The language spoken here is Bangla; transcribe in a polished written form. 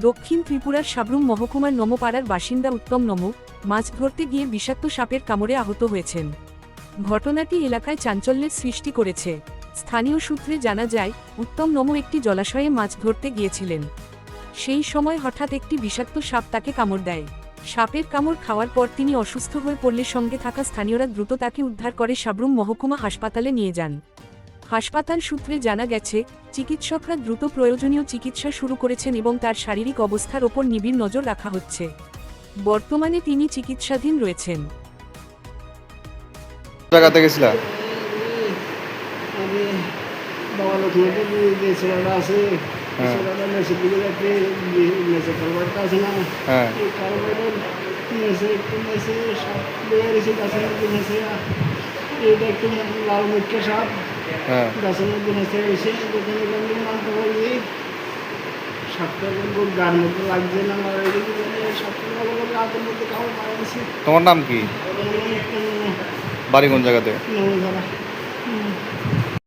দক্ষিণ ত্রিপুরার সাব্রুম মহকুমার নমপাড়ার বাসিন্দা উত্তম নম মাছ ধরতে গিয়ে বিষাক্ত সাপের কামড়ে আহত হয়েছেন। ঘটনাটি এলাকায় চাঞ্চল্যের সৃষ্টি করেছে। স্থানীয় সূত্রে জানা যায়, উত্তম নম একটি জলাশয়ে মাছ ধরতে গিয়েছিলেন। সেই সময় হঠাৎ একটি বিষাক্ত সাপ তাকে কামড় দেয়। সাপের কামড় খাওয়ার পর তিনি অসুস্থ হয়ে পড়লে সঙ্গে থাকা স্থানীয়রা দ্রুত তাকে উদ্ধার করে সাব্রুম মহকুমা হাসপাতালে নিয়ে যান। হাসপাতাল সূত্রে জানা গেছে, চিকিৎসকরা দ্রুত প্রয়োজনীয় চিকিৎসা শুরু করেছেন এবং তার শারীরিক অবস্থার ওপর নিবিড় নজর রাখা হচ্ছে। বর্তমানে তিনি চিকিৎসাধীন রয়েছেন। জায়গাতে গেছিলা? আমি বাবা লক্ষ্মীতে যে ছেলেটা আছে ছেলেটা মেসে দিকে যাচ্ছে মেসে কারবারটা আছে না এই কারবারের মেসে একটু মেসে সাপ বের এসে গাছের মধ্যে মেসে এটা একটু লাল মুখ্য সাপ গাছের মধ্যে মেসে এসে যেখানে গন্ধ মানতে পারি সাপটা কিন্তু গার মধ্যে লাগছে না মারা গেছে সাপটা গাছের মধ্যে কামড় মারা গেছে। তোমার নাম কি? বাড়ি কোন জায়গাতে? নমস্কার।